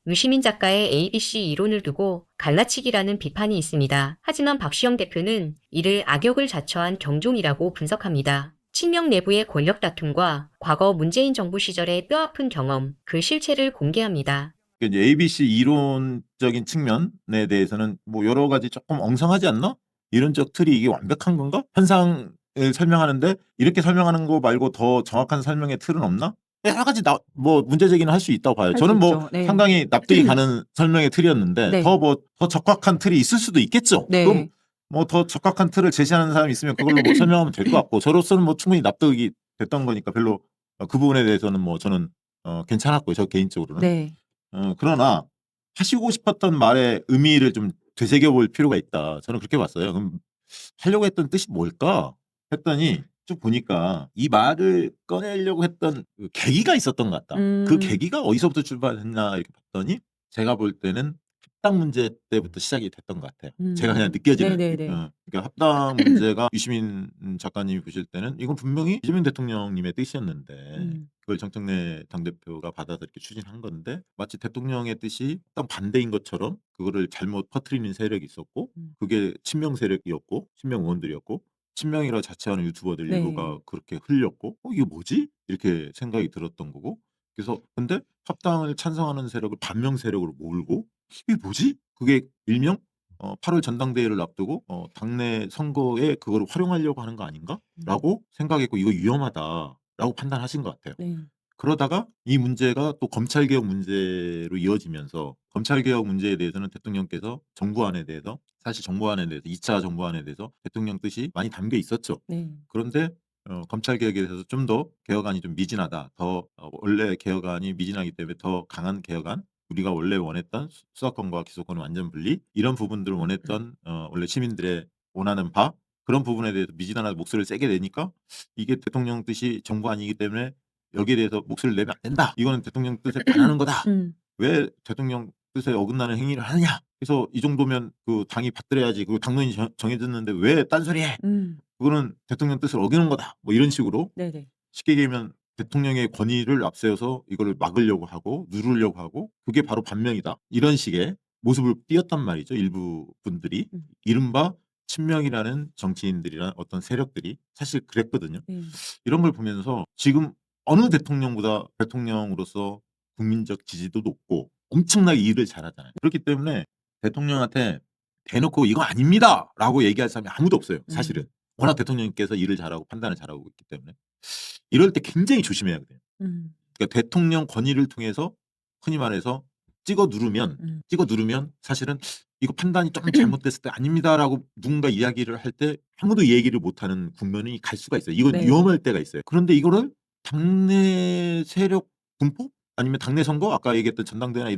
유시민 작가의 ABC 이론을 두고 갈라치기라는 비판이 있습니다. 하지만 박시영 대표는 이를 악역을 자처한 경종이라고 분석합니다. 친명 내부의 권력 다툼과 과거 문재인 정부 시절의 뼈아픈 경험, 그 실체를 공개합니다. 이제 ABC 이론적인 측면에 대해서는 뭐 여러 가지 조금 엉성하지 않나? 이론적 틀이 이게 완벽한 건가? 현상을 설명하는데 이렇게 설명하는 거 말고 더 정확한 설명의 틀은 없나? 여러 가지 뭐 문제 제기는 할 수 있다고 봐요. 할 수 저는 뭐 있죠. 네. 상당히 납득이 가는 설명의 틀이었는데 네. 더 적확한 틀이 있을 수도 있겠죠. 네. 그럼 뭐 더 적확한 틀을 제시하는 사람이 있으면 그걸로 뭐 설명하면 될 것 같고 저로서는 뭐 충분히 납득이 됐던 거니까 별로 그 부분에 대해서는 뭐 저는 괜찮았고요. 저 개인적으로는. 네. 그러나 하시고 싶었던 말의 의미를 좀 되새겨볼 필요가 있다. 저는 그렇게 봤어요. 그럼 하려고 했던 뜻이 뭘까? 했더니 쭉 보니까 이 말을 꺼내려고 했던 그 계기가 있었던 것 같다. 그 계기가 어디서부터 출발했나 이렇게 봤더니 제가 볼 때는 합당 문제 때부터 시작이 됐던 것 같아요. 제가 그냥 느껴지는. 네네네. 그러니까 합당 문제가 유시민 작가님이 보실 때는 이건 분명히 이재명 대통령님의 뜻이었는데 그걸 정청래 당대표가 받아서 이렇게 추진한 건데 마치 대통령의 뜻이 딱 반대인 것처럼 그거를 잘못 퍼뜨리는 세력이 있었고 그게 친명 세력이었고 친명 의원들이었고 친명이라 자처하는 유튜버들 네. 일부가 그렇게 흘렸고 이게 뭐지? 이렇게 생각이 들었던 거고 그래서 근데 합당을 찬성하는 세력을 반명 세력으로 몰고 이게 뭐지? 그게 일명 8월 전당대회를 앞두고 당내 선거에 그걸 활용하려고 하는 거 아닌가라고 생각했고 이거 위험하다라고 판단하신 것 같아요. 네. 그러다가 이 문제가 또 검찰개혁 문제로 이어지면서 검찰개혁 문제에 대해서는 대통령께서 정부안에 대해서 사실 정부안에 대해서 2차 정부안에 대해서 대통령 뜻이 많이 담겨 있었죠. 네. 그런데 검찰개혁에 대해서 좀 더 개혁안이 좀 미진하다. 더 원래 개혁안이 미진하기 때문에 더 강한 개혁안 우리가 원래 원했던 수사권과 기소권 완전 분리 이런 부분들을 원했던 원래 시민들의 원하는 바 그런 부분에 대해서 미진하게 목소리를 세게 내니까 이게 대통령 뜻이 정부안이기 때문에 여기에 대해서 목소리를 내면 안 된다. 이거는 대통령 뜻에 반하는 거다. 왜 대통령 뜻에 어긋나는 행위를 하느냐. 그래서 이 정도면 그 당이 받들어야지. 그 당론이 정해졌는데 왜 딴소리해. 그거는 대통령 뜻을 어기는 거다. 뭐 이런 식으로 네네. 쉽게 얘기하면 대통령의 권위를 앞세워서 이거를 막으려고 하고 누르려고 하고 그게 바로 반명이다. 이런 식의 모습을 띄었단 말이죠. 일부 분들이. 이른바 친명이라는 정치인들이란 어떤 세력들이 사실 그랬거든요. 이런 걸 보면서 지금 어느 대통령보다 대통령으로서 국민적 지지도 높고 엄청나게 일을 잘하잖아요. 그렇기 때문에 대통령한테 대놓고 이거 아닙니다라고 얘기할 사람이 아무도 없어요. 사실은. 워낙 대통령께서 일을 잘하고 판단을 잘하고 있기 때문에. 이럴 때 굉장히 조심해야 돼요. 그러니까 대통령 권위를 통해서 흔히 말해서 찍어 누르면 사실은 이거 판단이 좀 잘못됐을 때 아닙니다라고 누군가 이야기를 할 때 아무도 얘기를 못하는 국면이 갈 수가 있어요. 이건 네. 위험할 때가 있어요. 그런데 이거를 당내 세력 분포 아니면 당내 선거 아까 얘기했던 전당대회나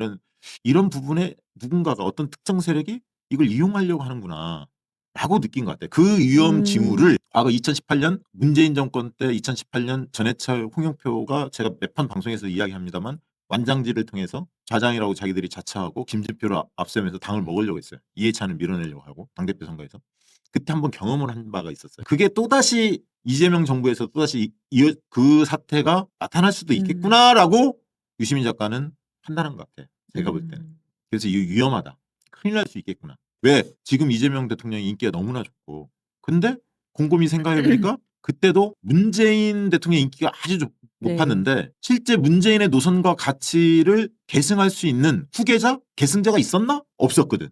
이런 부분에 누군가가 어떤 특정 세력이 이걸 이용하려고 하는구나. 라고 느낀 것 같아요. 그 위험 징후를 과거 2018년 문재인 정권 때 2018년 전해철 홍영표가 제가 몇 번 방송에서 이야기합니다만 완장지를 통해서 좌장이라고 자기들이 자처하고 김진표를 앞세우면서 당을 먹으려고 했어요. 이해찬을 밀어내려고 하고 당대표 선거에서. 그때 한번 경험을 한 바가 있었어요. 그게 또다시 이재명 정부에서 또다시 그 사태가 나타날 수도 있겠구나라고 유시민 작가는 판단한 것 같아요. 제가 볼 때는. 그래서 이거 위험하다. 큰일 날 수 있겠구나. 왜? 지금 이재명 대통령의 인기가 너무나 좋고 근데 곰곰이 생각해보니까 그때도 문재인 대통령의 인기가 아주 높았는데 실제 문재인의 노선과 가치를 계승할 수 있는 후계자? 계승자가 있었나? 없었거든.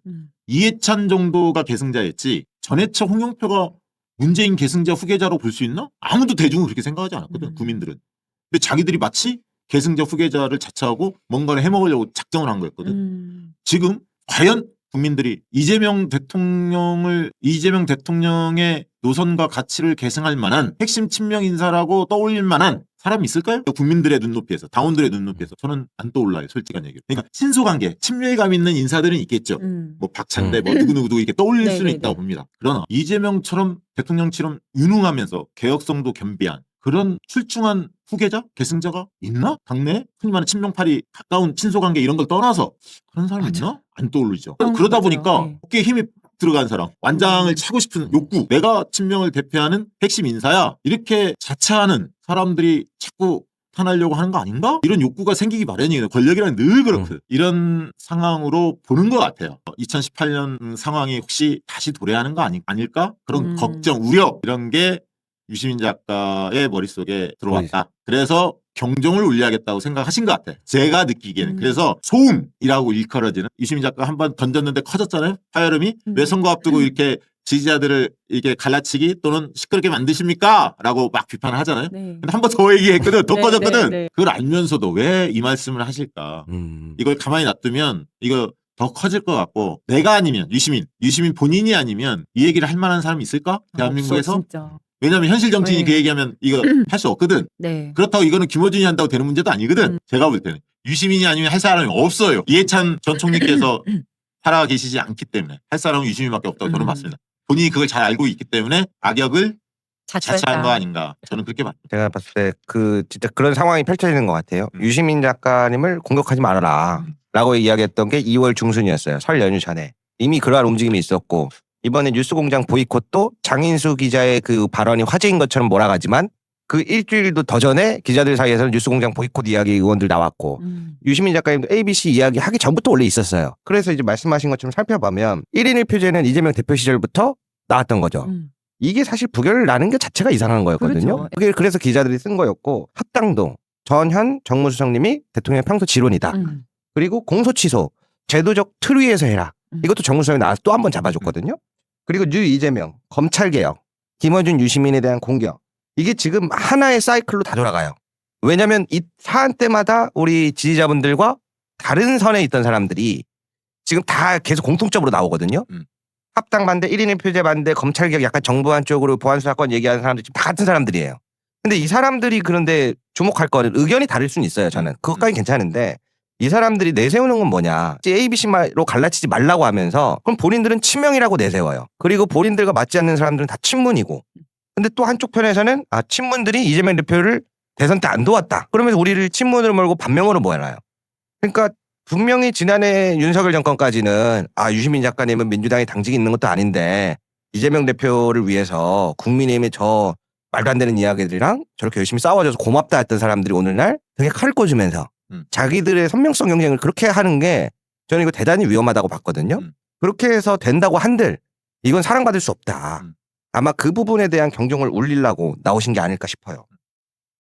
이해찬 정도가 계승자였지 전해철 홍영표가 문재인 계승자 후계자로 볼 수 있나? 아무도 대중은 그렇게 생각하지 않았거든. 국민들은. 근데 자기들이 마치 계승자 후계자를 자처하고 뭔가를 해먹으려고 작정을 한 거였거든. 지금 과연 국민들이 이재명 대통령의 노선과 가치를 계승할 만한 핵심 친명 인사라고 떠올릴 만한 사람이 있을까요? 국민들의 눈높이에서 당원들의 눈높이에서 저는 안 떠올라요. 솔직한 얘기로. 그러니까 친소관계 친밀감 있는 인사들은 있겠죠. 뭐 박찬대 뭐 누구누구 이렇게 떠올릴 수는 있다고 봅니다. 그러나 이재명처럼 대통령처럼 유능하면서 개혁성도 겸비한 그런 출중한 후계자? 계승자가 있나? 당내에? 흔히 말하는 친명팔이 가까운 친소관계 이런 걸 떠나서 그런 사람이 있나? 안 떠오르죠. 그러다 맞아요. 보니까 네. 어깨에 힘이 들어간 사람 완장을 차고 싶은 욕구 내가 친명을 대표하는 핵심 인사야 이렇게 자처하는 사람들이 자꾸 탄하려고 하는 거 아닌가? 이런 욕구가 생기기 마련이에요. 권력이란 늘 그렇거든. 이런 상황으로 보는 것 같아요. 2018년 상황이 혹시 다시 도래하는 거 아닐까? 그런 걱정, 우려 이런 게 유시민 작가의 머릿속에 들어왔다. 그래서 경종을 울려야겠다고 생각하신 것 같아. 제가 느끼기에는. 그래서 소음이라고 일컬어지는 유시민 작가 한번 던졌는데 커졌잖아요. 파열음이. 왜 선거 앞두고 이렇게 지지자들을 이렇게 갈라치기 또는 시끄럽게 만드십니까? 라고 막 비판을 하잖아요. 네. 근데 한 번 더 얘기했거든. 더 네, 커졌거든. 네, 네. 그걸 알면서도 왜 이 말씀을 하실까? 이걸 가만히 놔두면 이거 더 커질 것 같고 내가 아니면 유시민 본인이 아니면 이 얘기를 할 만한 사람이 있을까? 대한민국에서? 없어, 진짜. 왜냐하면 현실 정치인이 네. 그 얘기하면 이거 할 수 없거든. 네. 그렇다고 이거는 김어준이 한다고 되는 문제도 아니거든. 제가 볼 때는. 유시민이 아니면 할 사람이 없어요. 이해찬 전 총리께서 살아 계시지 않기 때문에 할 사람은 유시민밖에 없다고 저는 봤습니다. 본인이 그걸 잘 알고 있기 때문에 악역을 자처한 거 아닌가. 저는 그렇게 봤습니다. 제가 봤을 때 진짜 그런 상황이 펼쳐지는 것 같아요. 유시민 작가님을 공격하지 말아라 라고 이야기했던 게 2월 중순이었어요. 설 연휴 전에. 이미 그러한 움직임이 있었고 이번에 뉴스공장 보이콧도 장인수 기자의 그 발언이 화제인 것처럼 몰아가지만 그 일주일도 더 전에 기자들 사이에서는 뉴스공장 보이콧 이야기 의원들 나왔고 유시민 작가님도 ABC 이야기 하기 전부터 원래 있었어요. 그래서 이제 말씀하신 것처럼 살펴보면 1인 1표제는 이재명 대표 시절부터 나왔던 거죠. 이게 사실 부결을 나는 게 자체가 이상한 거였거든요. 그렇죠. 그게 그래서 기자들이 쓴 거였고 합당도 전현 정무수석님이 대통령의 평소 지론이다. 그리고 공소취소 제도적 틀 위에서 해라. 이것도 정무수석이 나와서 또 한 번 잡아줬거든요. 그리고 뉴 이재명 검찰개혁 김어준 유시민에 대한 공격 이게 지금 하나의 사이클로 다 돌아가요. 왜냐하면 이 사안 때마다 우리 지지자분들과 다른 선에 있던 사람들이 지금 다 계속 공통적으로 나오거든요. 합당 반대, 1인 1표제 반대, 검찰개혁 약간 정부 한쪽으로 보안수사권 얘기하는 사람들 지금 다 같은 사람들이에요. 근데 이 사람들이 그런데 주목할 거는 의견이 다를 수는 있어요. 저는 그것까지 괜찮은데 이 사람들이 내세우는 건 뭐냐. ABC로 갈라치지 말라고 하면서 그럼 본인들은 친명이라고 내세워요. 그리고 본인들과 맞지 않는 사람들은 다 친문이고 근데 또 한쪽 편에서는 친문들이 이재명 대표를 대선 때 안 도왔다. 그러면서 우리를 친문으로 몰고 반명으로 모아놔요. 그러니까 분명히 지난해 윤석열 정권까지는 유시민 작가님은 민주당에 당직이 있는 것도 아닌데 이재명 대표를 위해서 국민의힘의 저 말도 안 되는 이야기들이랑 저렇게 열심히 싸워줘서 고맙다 했던 사람들이 오늘날 등에 칼을 꽂으면서 자기들의 선명성 경쟁을 그렇게 하는 게 저는 이거 대단히 위험하다고 봤거든요. 그렇게 해서 된다고 한들 이건 사랑받을 수 없다. 아마 그 부분에 대한 경종을 울리려고 나오신 게 아닐까 싶어요.